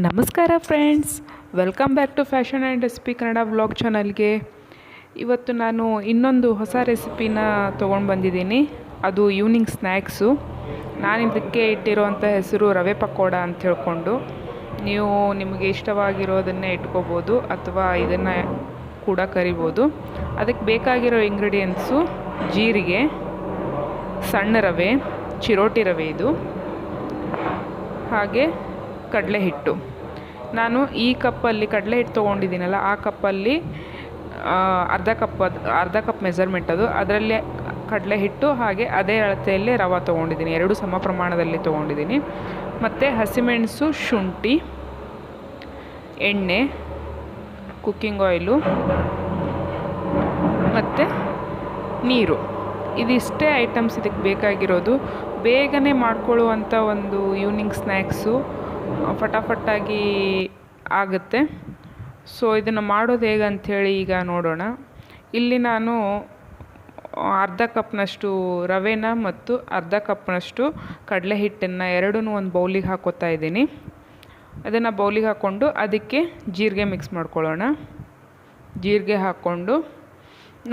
ನಮಸ್ಕಾರ friends, welcome back to fashion and recipe Kannada vlog ಚಾನಲ್ಗೆ. ಇವತ್ತು ನಾನು ಇನ್ನೊಂದು ಹೊಸ ರೆಸಿಪಿನ ತೊಗೊಂಡು ಬಂದಿದ್ದೀನಿ. ಅದು ಈವ್ನಿಂಗ್ ಸ್ನ್ಯಾಕ್ಸು. ನಾನು ಇದಕ್ಕೆ ಇಟ್ಟಿರೋವಂಥ ಹೆಸರು ರವೆ ಪಕೋಡ ಅಂತ ಹೇಳ್ಕೊಂಡು. ನೀವು ನಿಮಗೆ ಇಷ್ಟವಾಗಿರೋದನ್ನೇ ಇಟ್ಕೋಬೋದು ಅಥವಾ ಇದನ್ನು ಕೂಡ ಕರಿಬೋದು. ಅದಕ್ಕೆ ಬೇಕಾಗಿರೋ ಇಂಗ್ರೀಡಿಯೆಂಟ್ಸು ಜೀರಿಗೆ, ಸಣ್ಣ ರವೆ, ಚಿರೋಟಿ ರವೆ ಇದು, ಹಾಗೆ ಕಡಲೆ ಹಿಟ್ಟು. ನಾನು ಈ ಕಪ್ಪಲ್ಲಿ ಕಡಲೆ ಹಿಟ್ಟು ತೊಗೊಂಡಿದ್ದೀನಲ್ಲ, ಆ ಕಪ್ಪಲ್ಲಿ ಅರ್ಧ ಕಪ್ ಮೆಜರ್ಮೆಂಟ್ ಅದು. ಅದರಲ್ಲೇ ಕಡಲೆ ಹಿಟ್ಟು ಹಾಗೆ ಅದೇ ಅಳತೆಯಲ್ಲೇ ರವೆ ತೊಗೊಂಡಿದ್ದೀನಿ. ಎರಡು ಸಮ ಪ್ರಮಾಣದಲ್ಲಿ ತೊಗೊಂಡಿದ್ದೀನಿ. ಮತ್ತು ಹಸಿಮೆಣಸು, ಶುಂಠಿ, ಎಣ್ಣೆ, ಕುಕ್ಕಿಂಗ್ ಆಯಿಲು ಮತ್ತು ನೀರು. ಇದಿಷ್ಟೇ ಐಟಮ್ಸ್ ಇದಕ್ಕೆ ಬೇಕಾಗಿರೋದು. ಬೇಗನೆ ಮಾಡ್ಕೊಳ್ಳುವಂಥ ಒಂದು ಈವ್ನಿಂಗ್ ಸ್ನ್ಯಾಕ್ಸು, ಫಟಾಫಟ್ಟಾಗಿ ಆಗುತ್ತೆ. ಸೊ ಇದನ್ನು ಮಾಡೋದು ಹೇಗೆ ಅಂಥೇಳಿ ಈಗ ನೋಡೋಣ. ಇಲ್ಲಿ ನಾನು ಅರ್ಧ ಕಪ್ನಷ್ಟು ರವೆನ ಮತ್ತು ಅರ್ಧ ಕಪ್ನಷ್ಟು ಕಡಲೆ ಹಿಟ್ಟನ್ನು ಎರಡನ್ನೂ ಒಂದು ಬೌಲಿಗೆ ಹಾಕೋತಾ ಇದ್ದೀನಿ. ಅದನ್ನು ಬೌಲಿಗೆ ಹಾಕ್ಕೊಂಡು ಅದಕ್ಕೆ ಜೀರಿಗೆ ಮಿಕ್ಸ್ ಮಾಡ್ಕೊಳ್ಳೋಣ. ಜೀರಿಗೆ ಹಾಕ್ಕೊಂಡು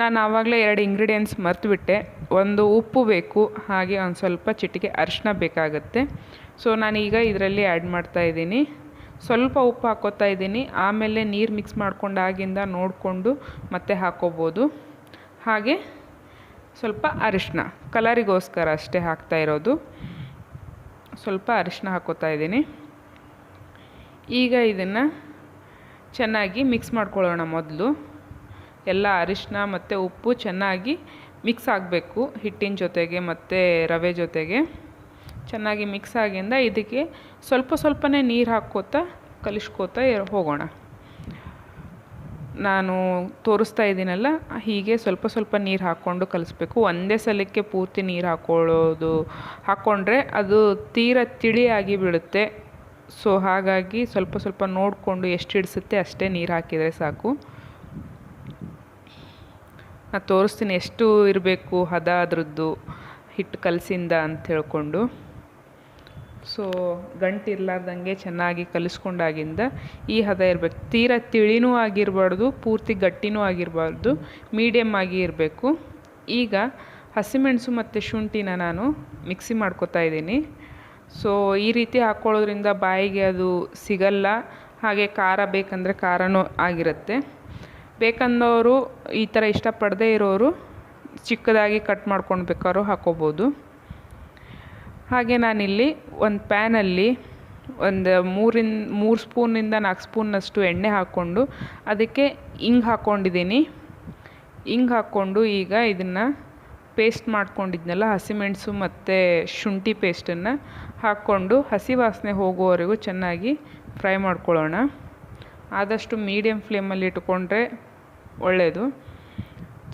ನಾನು ಆವಾಗಲೇ 2 ಇಂಗ್ರೀಡಿಯೆಂಟ್ಸ್ ಮರೆತುಬಿಟ್ಟೆ. ಒಂದು ಉಪ್ಪು ಬೇಕು, ಹಾಗೆ ಒಂದು ಸ್ವಲ್ಪ ಚಿಟಿಕೆ ಅರಿಶಿನ ಬೇಕಾಗುತ್ತೆ. ಸೊ ನಾನೀಗ ಇದರಲ್ಲಿ ಆ್ಯಡ್ ಮಾಡ್ತಾಯಿದ್ದೀನಿ. ಸ್ವಲ್ಪ ಉಪ್ಪು ಹಾಕ್ಕೋತಾ ಇದ್ದೀನಿ. ಆಮೇಲೆ ನೀರು ಮಿಕ್ಸ್ ಮಾಡ್ಕೊಂಡಾಗಿಂದ ನೋಡಿಕೊಂಡು ಮತ್ತೆ ಹಾಕ್ಕೋಬೋದು. ಹಾಗೆ ಸ್ವಲ್ಪ ಅರಿಶಿನ, ಕಲರಿಗೋಸ್ಕರ ಅಷ್ಟೇ ಹಾಕ್ತಾಯಿರೋದು. ಸ್ವಲ್ಪ ಅರಿಶಿನ ಹಾಕ್ಕೋತಾ ಇದ್ದೀನಿ. ಈಗ ಇದನ್ನು ಚೆನ್ನಾಗಿ ಮಿಕ್ಸ್ ಮಾಡ್ಕೊಳ್ಳೋಣ. ಮೊದಲು ಎಲ್ಲ ಅರಿಶಿನ ಮತ್ತು ಉಪ್ಪು ಚೆನ್ನಾಗಿ ಮಿಕ್ಸ್ ಆಗಬೇಕು ಹಿಟ್ಟಿನ ಜೊತೆಗೆ ಮತ್ತು ರವೆ ಜೊತೆಗೆ. ಚೆನ್ನಾಗಿ ಮಿಕ್ಸ್ ಆಗಿಂದ ಇದಕ್ಕೆ ಸ್ವಲ್ಪನೇ ನೀರು ಹಾಕ್ಕೋತಾ ಕಲಿಸ್ಕೋತಾ ಹೋಗೋಣ. ನಾನು ತೋರಿಸ್ತಾ ಇದ್ದೀನಲ್ಲ, ಹೀಗೆ ಸ್ವಲ್ಪ ನೀರು ಹಾಕ್ಕೊಂಡು ಕಲಿಸ್ಬೇಕು. ಒಂದೇ ಸಲಕ್ಕೆ ಪೂರ್ತಿ ನೀರು ಹಾಕ್ಕೊಂಡ್ರೆ ಅದು ತೀರಾ ತಿಳಿಯಾಗಿ ಬಿಡುತ್ತೆ. ಸೊ ಹಾಗಾಗಿ ಸ್ವಲ್ಪ ನೋಡಿಕೊಂಡು ಎಷ್ಟು ಹಿಡಿಸುತ್ತೆ ಅಷ್ಟೇ ನೀರು ಹಾಕಿದರೆ ಸಾಕು. ನಾನು ತೋರಿಸ್ತೀನಿ ಎಷ್ಟು ಇರಬೇಕು ಹದ ಅದರದ್ದು ಹಿಟ್ಟು ಕಲಸಿಂದ ಅಂತ ಹೇಳ್ಕೊಂಡು. ಸೊ ಗಂಟಿರ್ಲಾರ್ದಂಗೆ ಚೆನ್ನಾಗಿ ಕಲಿಸ್ಕೊಂಡಾಗಿಂದ ಈ ಹದ ಇರಬೇಕು. ತೀರಾ ತಿಳಿನೂ ಆಗಿರಬಾರ್ದು, ಪೂರ್ತಿ ಗಟ್ಟಿನೂ ಆಗಿರಬಾರ್ದು, ಮೀಡಿಯಮ್ ಆಗಿ ಇರಬೇಕು. ಈಗ ಹಸಿಮೆಣಸು ಮತ್ತು ಶುಂಠಿನ ನಾನು ಮಿಕ್ಸಿ ಮಾಡ್ಕೊತಾ ಇದ್ದೀನಿ. ಸೊ ಈ ರೀತಿ ಹಾಕ್ಕೊಳ್ಳೋದ್ರಿಂದ ಬಾಯಿಗೆ ಅದು ಸಿಗಲ್ಲ. ಹಾಗೆ ಖಾರ ಬೇಕಂದರೆ ಖಾರನೂ ಆಗಿರುತ್ತೆ. ಬೇಕಂದವರು, ಈ ಥರ ಇಷ್ಟಪಡದೇ ಇರೋರು ಚಿಕ್ಕದಾಗಿ ಕಟ್ ಮಾಡ್ಕೊಂಡು ಬೇಕಾದ್ರೂ ಹಾಕ್ಕೋಬೋದು. ಹಾಗೆ ನಾನಿಲ್ಲಿ ಒಂದು ಪ್ಯಾನಲ್ಲಿ ಒಂದು 3 ಸ್ಪೂನಿಂದ 4 ಸ್ಪೂನ್ನಷ್ಟು ಎಣ್ಣೆ ಹಾಕ್ಕೊಂಡು ಅದಕ್ಕೆ ಹಿಂಗೆ ಹಾಕ್ಕೊಂಡಿದ್ದೀನಿ. ಹಿಂಗೆ ಹಾಕ್ಕೊಂಡು ಈಗ ಇದನ್ನು ಪೇಸ್ಟ್ ಮಾಡ್ಕೊಂಡಿದ್ನಲ್ಲ, ಹಸಿಮೆಣಸು ಮತ್ತು ಶುಂಠಿ ಪೇಸ್ಟನ್ನು ಹಾಕ್ಕೊಂಡು ಹಸಿ ವಾಸನೆ ಹೋಗುವವರೆಗೂ ಚೆನ್ನಾಗಿ ಫ್ರೈ ಮಾಡ್ಕೊಳ್ಳೋಣ. ಆದಷ್ಟು ಮೀಡಿಯಮ್ ಫ್ಲೇಮಲ್ಲಿ ಇಟ್ಕೊಂಡ್ರೆ ಒಳ್ಳೆಯದು.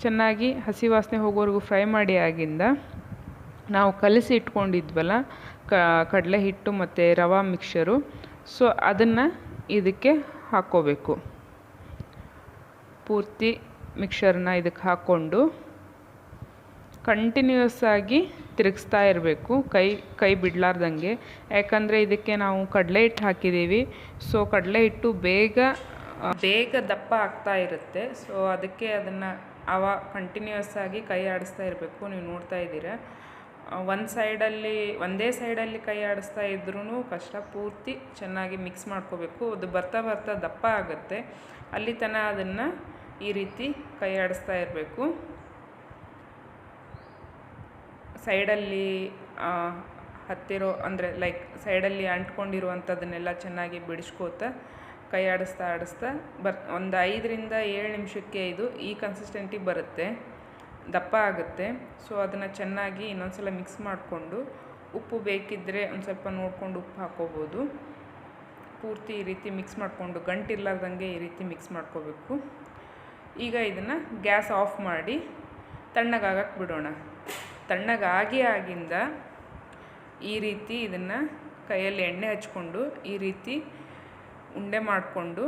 ಚೆನ್ನಾಗಿ ಹಸಿ ವಾಸನೆ ಹೋಗೋವರೆಗೂ ಫ್ರೈ ಮಾಡಿ ಆಗಿಂದ ನಾವು ಕಲಸಿ ಇಟ್ಕೊಂಡಿದ್ವಲ್ಲ ಕಡಲೆ ಹಿಟ್ಟು ಮತ್ತು ರವಾ ಮಿಕ್ಸರು, ಸೊ ಅದನ್ನು ಇದಕ್ಕೆ ಹಾಕ್ಕೋಬೇಕು. ಪೂರ್ತಿ ಮಿಕ್ಸರ್ನ ಇದಕ್ಕೆ ಹಾಕ್ಕೊಂಡು ಕಂಟಿನ್ಯೂಸ್ ಆಗಿ ತಿರುಗಿಸ್ತಾ ಇರಬೇಕು, ಕೈ ಬಿಡಲಾರ್ದಂಗೆ. ಯಾಕಂದರೆ ಇದಕ್ಕೆ ನಾವು ಕಡಲೆ ಹಿಟ್ಟು ಹಾಕಿದ್ದೀವಿ. ಸೊ ಕಡಲೆ ಹಿಟ್ಟು ಬೇಗ ದಪ್ಪ ಆಗ್ತಾ ಇರುತ್ತೆ. ಸೊ ಅದಕ್ಕೆ ಅದನ್ನು ಕಂಟಿನ್ಯೂಸ್ ಆಗಿ ಕೈ ಆಡಿಸ್ತಾ ಇರಬೇಕು. ನೀವು ನೋಡ್ತಾ ಇದ್ದೀರ, ಒಂದೇ ಸೈಡಲ್ಲಿ ಕೈ ಆಡಿಸ್ತಾ ಇದ್ರೂ ಕಷ್ಟ. ಪೂರ್ತಿ ಚೆನ್ನಾಗಿ ಮಿಕ್ಸ್ ಮಾಡ್ಕೋಬೇಕು. ಅದು ಬರ್ತಾ ದಪ್ಪ ಆಗುತ್ತೆ. ಅಲ್ಲಿ ತನಕ ಅದನ್ನು ಈ ರೀತಿ ಕೈ ಆಡಿಸ್ತಾ ಇರಬೇಕು. ಸೈಡಲ್ಲಿ ಹತ್ತಿರೋ ಅಂದರೆ ಸೈಡಲ್ಲಿ ಅಂಟ್ಕೊಂಡಿರುವಂಥದ್ದನ್ನೆಲ್ಲ ಚೆನ್ನಾಗಿ ಬಿಡಿಸ್ಕೋತಾ ಕೈ ಆಡಿಸ್ತಾ ಒಂದು 5 ರಿಂದ 7 ನಿಮಿಷಕ್ಕೆ ಇದು ಈ ಕನ್ಸಿಸ್ಟೆಂಟಿಗೆ ಬರುತ್ತೆ, ದಪ್ಪ ಆಗುತ್ತೆ. ಸೊ ಅದನ್ನು ಚೆನ್ನಾಗಿ ಇನ್ನೊಂದ್ಸಲ ಮಿಕ್ಸ್ ಮಾಡಿಕೊಂಡು, ಉಪ್ಪು ಬೇಕಿದ್ದರೆ ಒಂದು ಸ್ವಲ್ಪ ನೋಡಿಕೊಂಡು ಉಪ್ಪು ಹಾಕ್ಕೋಬೋದು. ಪೂರ್ತಿ ಈ ರೀತಿ ಮಿಕ್ಸ್ ಮಾಡಿಕೊಂಡು ಗಂಟಿರ್ಲಾರ್ದಂಗೆ ಈ ರೀತಿ ಮಿಕ್ಸ್ ಮಾಡ್ಕೋಬೇಕು. ಈಗ ಇದನ್ನು ಗ್ಯಾಸ್ ಆಫ್ ಮಾಡಿ ತಣ್ಣಗಾಗಕ್ಕೆ ಬಿಡೋಣ. ಆಗಿಂದ ಈ ರೀತಿ ಇದನ್ನು ಕೈಯಲ್ಲಿ ಎಣ್ಣೆ ಹಚ್ಕೊಂಡು ಈ ರೀತಿ ಉಂಡೆ ಮಾಡಿಕೊಂಡು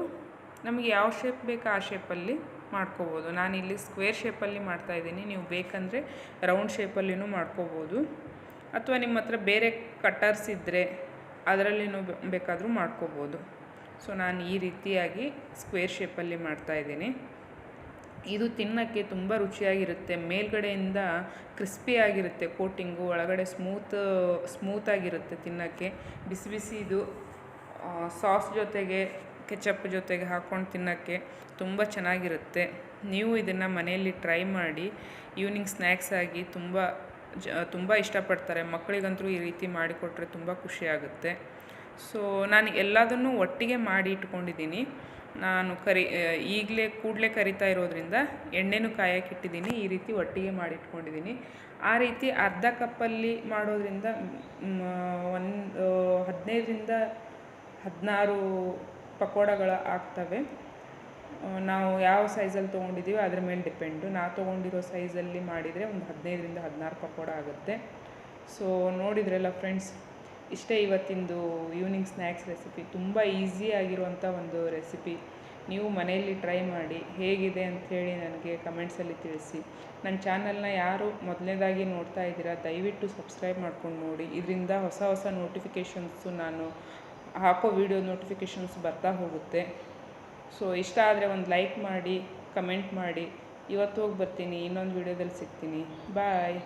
ನಮಗೆ ಯಾವ ಶೇಪ್ ಬೇಕು ಆ ಶೇಪಲ್ಲಿ ಮಾಡ್ಕೋಬೋದು. ನಾನಿಲ್ಲಿ ಸ್ಕ್ವೇರ್ ಶೇಪಲ್ಲಿ ಮಾಡ್ತಾಯಿದ್ದೀನಿ. ನೀವು ಬೇಕಂದರೆ ರೌಂಡ್ ಶೇಪಲ್ಲಿನೂ ಮಾಡ್ಕೋಬೋದು, ಅಥವಾ ನಿಮ್ಮ ಹತ್ರ ಬೇರೆ ಕಟ್ಟರ್ಸ್ ಇದ್ದರೆ ಅದರಲ್ಲಿನೂ ಬೇಕಾದರೂ ಮಾಡ್ಕೋಬೋದು. ಸೊ ನಾನು ಈ ರೀತಿಯಾಗಿ ಸ್ಕ್ವೇರ್ ಶೇಪಲ್ಲಿ ಮಾಡ್ತಾಯಿದ್ದೀನಿ. ಇದು ತಿನ್ನೋಕ್ಕೆ ತುಂಬ ರುಚಿಯಾಗಿರುತ್ತೆ. ಮೇಲ್ಗಡೆಯಿಂದ ಕ್ರಿಸ್ಪಿಯಾಗಿರುತ್ತೆ ಕೋಟಿಂಗು, ಒಳಗಡೆ ಸ್ಮೂತಾಗಿರುತ್ತೆ ತಿನ್ನೋಕ್ಕೆ. ಬಿಸಿ ಬಿಸಿ ಇದು ಸಾಸ್ ಜೊತೆಗೆ ಕೆಚಪ್ ಜೊತೆಗೆ ಹಾಕ್ಕೊಂಡು ತಿನ್ನೋಕ್ಕೆ ತುಂಬ ಚೆನ್ನಾಗಿರುತ್ತೆ. ನೀವು ಇದನ್ನು ಮನೆಯಲ್ಲಿ ಟ್ರೈ ಮಾಡಿ. ಈವ್ನಿಂಗ್ ಸ್ನ್ಯಾಕ್ಸ್ ಆಗಿ ತುಂಬ ಇಷ್ಟಪಡ್ತಾರೆ. ಮಕ್ಕಳಿಗಂತೂ ಈ ರೀತಿ ಮಾಡಿಕೊಟ್ರೆ ತುಂಬ ಖುಷಿಯಾಗುತ್ತೆ. ಸೊ ನಾನು ಎಲ್ಲದನ್ನೂ ಒಟ್ಟಿಗೆ ಮಾಡಿ ಇಟ್ಕೊಂಡಿದ್ದೀನಿ. ನಾನು ಕೂಡಲೇ ಕರಿತಾ ಇರೋದ್ರಿಂದ ಎಣ್ಣೆನೂ ಕಾಯಕ್ಕೆ ಇಟ್ಟಿದ್ದೀನಿ. ಈ ರೀತಿ ಒಟ್ಟಿಗೆ ಮಾಡಿ ಇಟ್ಕೊಂಡಿದ್ದೀನಿ. ಆ ರೀತಿ ಅರ್ಧ ಕಪ್ಪಲ್ಲಿ ಮಾಡೋದ್ರಿಂದ 15ರಿಂದ 16 ಪಕೋಡಗಳು ಆಗ್ತವೆ. ನಾವು ಯಾವ ಸೈಜಲ್ಲಿ ತೊಗೊಂಡಿದ್ದೀವೋ ಅದ್ರ ಮೇಲೆ ಡಿಪೆಂಡು. ನಾವು ತೊಗೊಂಡಿರೋ ಸೈಜಲ್ಲಿ ಮಾಡಿದರೆ ಒಂದು 15ರಿಂದ 16 ಪಕೋಡ ಆಗುತ್ತೆ. ಸೊ ನೋಡಿದ್ರಲ್ಲ ಫ್ರೆಂಡ್ಸ್, ಇಷ್ಟೇ ಇವತ್ತಿಂದು ಈವ್ನಿಂಗ್ ಸ್ನ್ಯಾಕ್ಸ್ ರೆಸಿಪಿ. ತುಂಬ ಈಸಿಯಾಗಿರುವಂಥ ಒಂದು ರೆಸಿಪಿ. ನೀವು ಮನೆಯಲ್ಲಿ ಟ್ರೈ ಮಾಡಿ ಹೇಗಿದೆ ಅಂಥೇಳಿ ನನಗೆ ಕಮೆಂಟ್ಸಲ್ಲಿ ತಿಳಿಸಿ. ನನ್ನ ಚಾನಲ್ನ ಯಾರು ಮೊದಲನೇದಾಗಿ ನೋಡ್ತಾ ಇದ್ದೀರಾ ದಯವಿಟ್ಟು ಸಬ್ಸ್ಕ್ರೈಬ್ ಮಾಡ್ಕೊಂಡು ನೋಡಿ. ಇದರಿಂದ ಹೊಸ ನೋಟಿಫಿಕೇಷನ್ಸು, ನಾನು ಹಾಕೋ ವಿಡಿಯೋ ನೋಟಿಫಿಕೇಷನ್ಸ್ ಬರ್ತಾ ಹೋಗುತ್ತೆ. ಸೊ ಇಷ್ಟ ಆದರೆ ಒಂದು ಲೈಕ್ ಮಾಡಿ, ಕಮೆಂಟ್ ಮಾಡಿ. ಇವತ್ತು ಹೋಗಿ ಬರ್ತೀನಿ, ಇನ್ನೊಂದು ವಿಡಿಯೋದಲ್ಲಿ ಸಿಗ್ತೀನಿ. ಬಾಯ್.